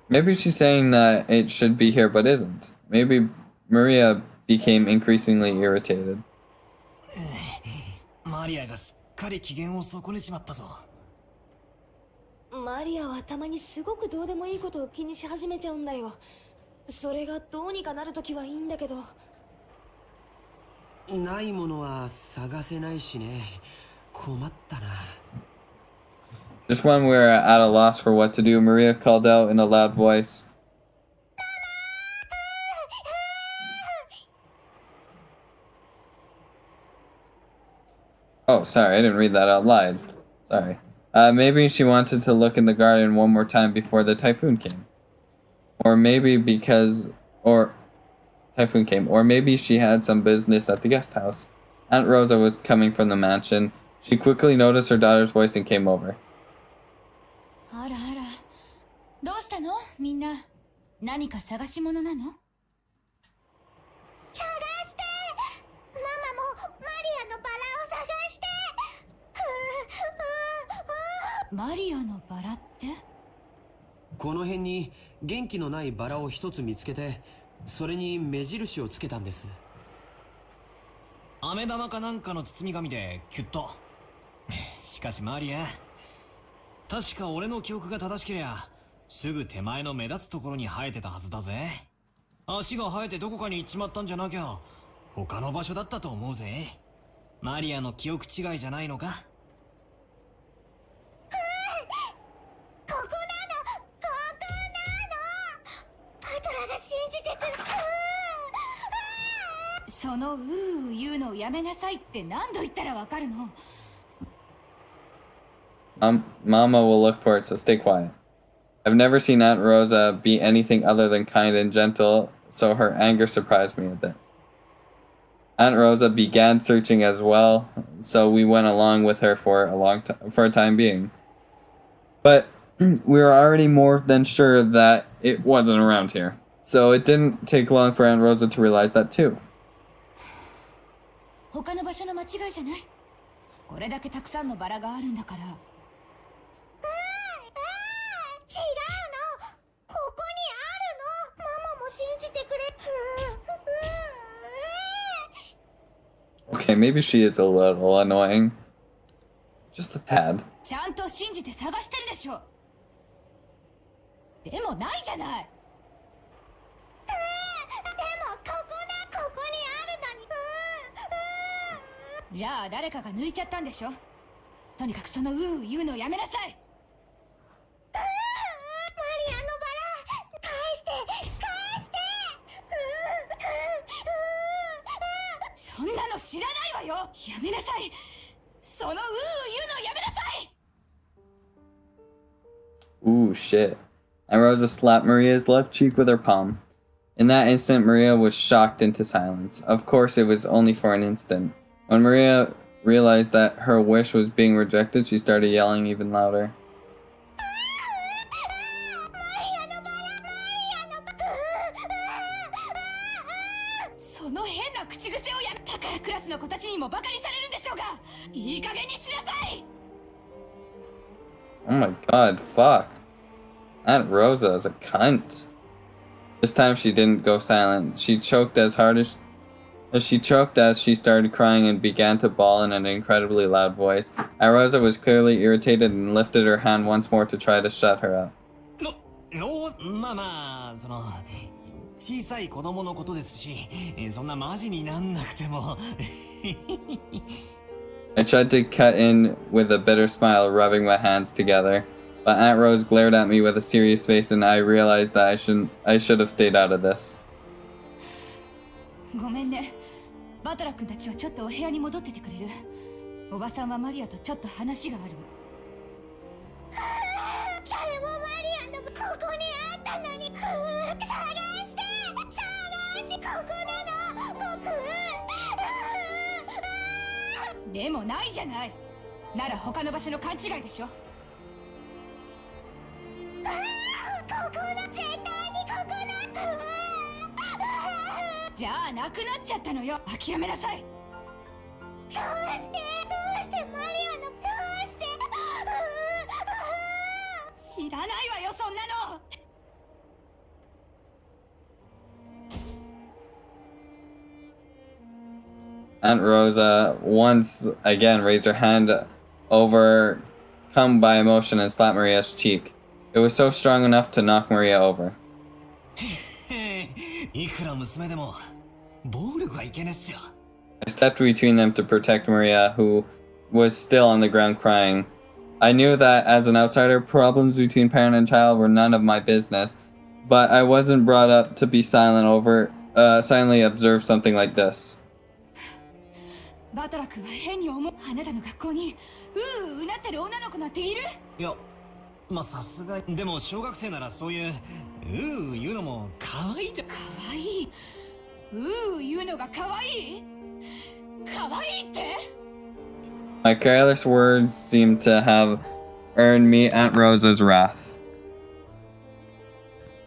Maybe she's saying that it should be here but isn't. Maybe Maria became increasingly irritated. マリアがすっかり機嫌を損ねちまったぞ。マリアはたまにすごくどうでもいいことを気にし始めちゃうんだよ。それがどうにかなるときはいいんだけど。ないものは探せないしね。困ったな。 Just when we were at a loss for what to do, Maria called out in a loud voice. Oh, sorry, I didn't read that out loud. Sorry. Maybe she wanted to look in the garden one more time before the typhoon came. Or maybe typhoon came. Or maybe she had some business at the guest house. Aunt Rosa was coming from the mansion. She quickly noticed her daughter's voice and came over. あらあら、どうしたのみんな。何か探し物なの？探して。ママもマリアのバラを探して。マリアのバラって？この辺に元気のないバラを一つ見つけて、それに目印をつけたんです。飴玉かなんかの包み紙でキュッと。しかしマリア、確か俺の記憶が正しけりゃすぐ手前の目立つところに生えてたはずだぜ。足が生えてどこかに行っちまったんじゃなきゃ他の場所だったと思うぜ。マリアの記憶違いじゃないのか。ここなの、パトラが信じてくる。その言うのをやめなさいって何度言ったらわかるの。Mama will look for it, so stay quiet. I've never seen Aunt Rosa be anything other than kind and gentle, so her anger surprised me a bit. Aunt Rosa began searching as well, so we went along with her for a time being. But we were already more than sure that it wasn't around here, so it didn't take long for Aunt Rosa to realize that too. 他の場所の間違いじゃない。これだけたくさんのバラがあるんだから。違うの、ここにあるの。ママも信じてくれ。Okay, maybe she is a little annoying. Just a tad. ちゃんと信じて探してるでしょ。でもないじゃない。でもここにあるのに。じゃあ誰かが抜いちゃったんでしょ。とにかくその言うのをやめなさい。マリアのバラ返してそんなの知らないわよ。やめなさい。その言うのをやめなさい。Ooh, shit. And Rosa slapped Maria's left cheek with her palm. In that instant, Maria was shocked into silence. Of course, it was only for an instant. When Maria realized that her wish was being rejected, she started yelling even louder. その変な口癖をやめたからクラスの子たちにもバカにされるんでしょうが。いい加減にしなさい。 Oh my god, fuck. Aunt Rosa is a cunt. This time she didn't go silent. She choked as hard as she started crying and began to bawl in an incredibly loud voice. Aunt Rosa was clearly irritated and lifted her hand once more to try to shut her up. まあまあ、小さい子供のことですし、そんなマジになんなくても。I tried to cut in with a bitter smile, rubbing my hands together, but Aunt Rose glared at me with a serious face, and I realized that I should have stayed out of this. ごめんね。バトラ君たちはちょっとお部屋に戻っててくれる。おばさんはマリアとちょっと話があるの。誰もマリアのここにあったのに。探してここなの。でもないじゃない。なら他の場所の勘違いでしょ。ここだ、絶対にここだ。じゃあなくなっちゃったのよ。諦めなさい。どうしてマリアのどうして。知らないわよ、そんなの。Aunt Rosa once again raised her hand, overcome by emotion, and slapped Maria's cheek. It was so strong enough to knock Maria over. いくら娘でも暴力はいけねっすよ。I stepped between them to protect Maria, who was still on the ground crying. I knew that as an outsider, problems between parent and child were none of my business, but I wasn't brought up to be silently observe something like this. バトラ君は変に思う。あなたの学校にうなってる女の子なんている？いや、まあさすがに。でも小学生ならそういう言うのも可愛いじゃん。可愛い？言うのが可愛い？可愛いって？ My careless words seemed to have earned me Aunt Rosa's wrath.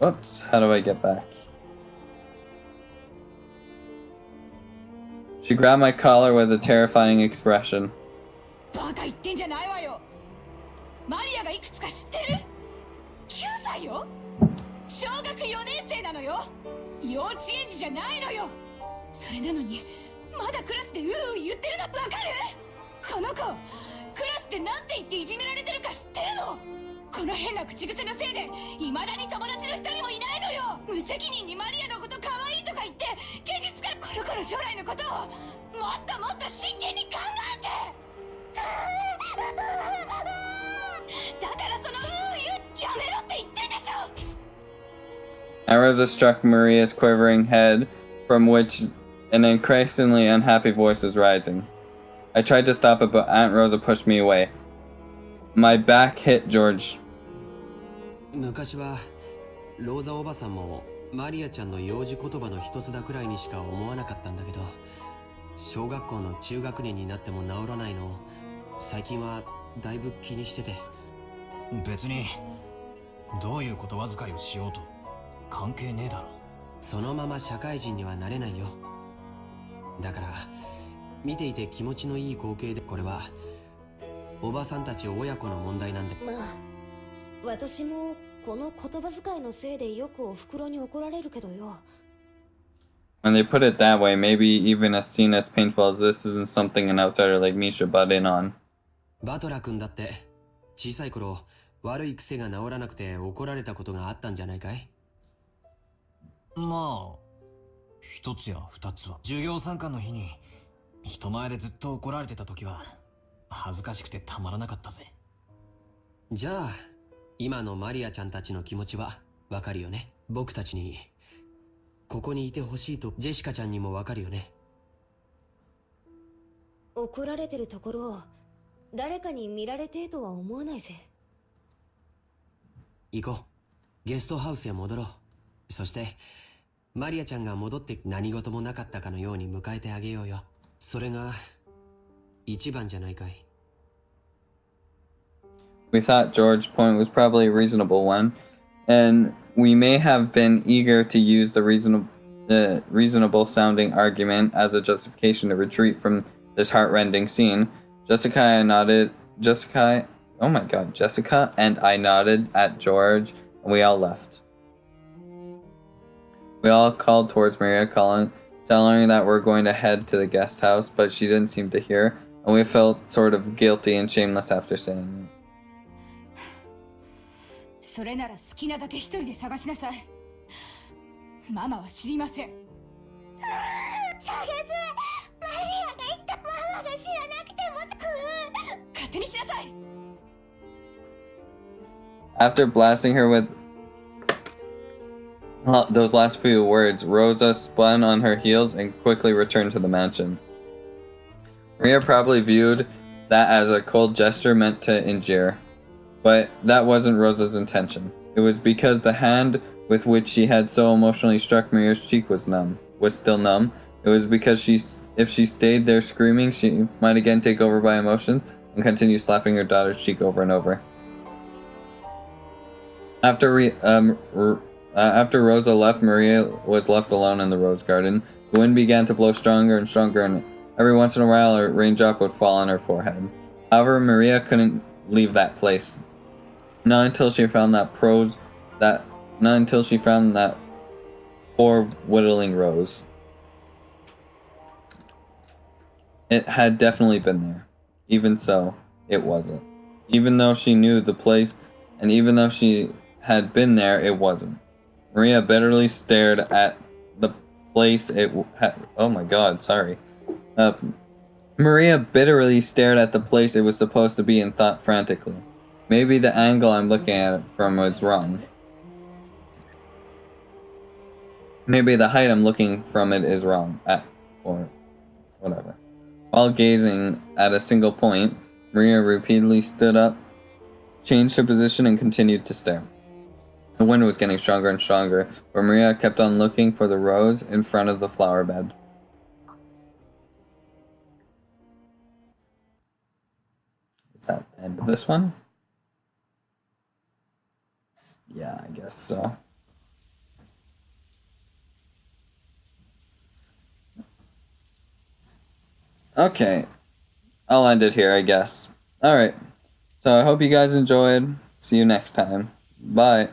Oops, how do I get back? She grabbed my collar with a terrifying expression. バカ言ってんじゃないわよ。マリアがいくつか知ってる？ 9 歳よ。小学4年生なのよ。幼稚園児じゃないのよ。それなのにまだクラスで言ってるのわかる？この子クラスでなんて言っていじめられてるかか知ってるの？この変な口癖のせいで未だに友達の一人もいないのよ。無責任にマリアのこと可愛いとか言って現実からこの子の将来のことをもっともっと真剣に考えて。だからそのやめろって言ってんでしょ。Aunt Rosa struck Maria's quivering head, from which an increasingly unhappy voice was rising. I tried to stop it, but Aunt Rosa pushed me away. My back hit George. 昔はローザおばさんもマリアちゃんの幼児言葉の一つだくらいにしか思わなかったんだけど、小学校の中学年になっても治らないのを最近はだいぶ気にしてて。別にどういう言葉遣いをしようと関係ねえだろ。そのまま社会人にはなれないよ。だから見ていて気持ちのいい光景で、これはおばさんたち親子の問題なんで。まあ私もこの言葉遣いのせいでよくお袋に怒られるけどよ。When they put it that way, maybe even a scene as painful as this isn't something an outsider like me should butt in on. バトラ君だって小さい頃悪い癖が治らなくて怒られたことがあったんじゃないかい？まあ一つや二つは。授業参観の日に人前でずっと怒られてた時は恥ずかしくてたまらなかったぜ。じゃあ今のマリアちゃんたちの気持ちはわかるよね。僕たちにここにいてほしいとジェシカちゃんにもわかるよね。怒られてるところを誰かに見られてえとは思わないぜ。行こう。ゲストハウスへ戻ろう。そしてマリアちゃんが戻って何事もなかったかのように迎えてあげようよ。それが一番じゃないかい。We thought George's point was probably a reasonable one, and we may have been eager to use the reasonable sounding argument as a justification to retreat from this heartrending scene. Jessica and I nodded at George, and we all left. We all called towards Maria, telling her that we're going to head to the guest house, but she didn't seem to hear, and we felt sort of guilty and shameless after saying it. それなら好きなだけ一人で探しなさい。ママは知りません。探す。マリアがした。ママが知らなくても勝手にしなさい。After blasting her with those last few words, Rosa spun on her heels and quickly returned to the mansion. Maria probably viewed that as a cold gesture meant to injure. But that wasn't Rosa's intention. It was because the hand with which she had so emotionally struck Maria's cheek was still numb. It was because if she stayed there screaming, she might again take over by emotions and continue slapping her daughter's cheek over and over. After Rosa left, Maria was left alone in the rose garden. The wind began to blow stronger and stronger, and every once in a while a raindrop would fall on her forehead. However, Maria couldn't leave that place. Not until she found that poor whittling rose. It had definitely been there. Even so, it wasn't. Even though she knew the place, and even though she had been there, it wasn't. Maria bitterly stared at the place it had. Oh my god, sorry. Maria bitterly stared at the place it was supposed to be and thought frantically. Maybe the angle I'm looking at it from was wrong. Maybe the height I'm looking from it is wrong. Or whatever. While gazing at a single point, Maria repeatedly stood up, changed her position, and continued to stare. The wind was getting stronger and stronger, but Maria kept on looking for the rose in front of the flower bed. Is that the end of this one? Yeah, I guess so. Okay. I'll end it here, I guess. Alright. So I hope you guys enjoyed. See you next time. Bye.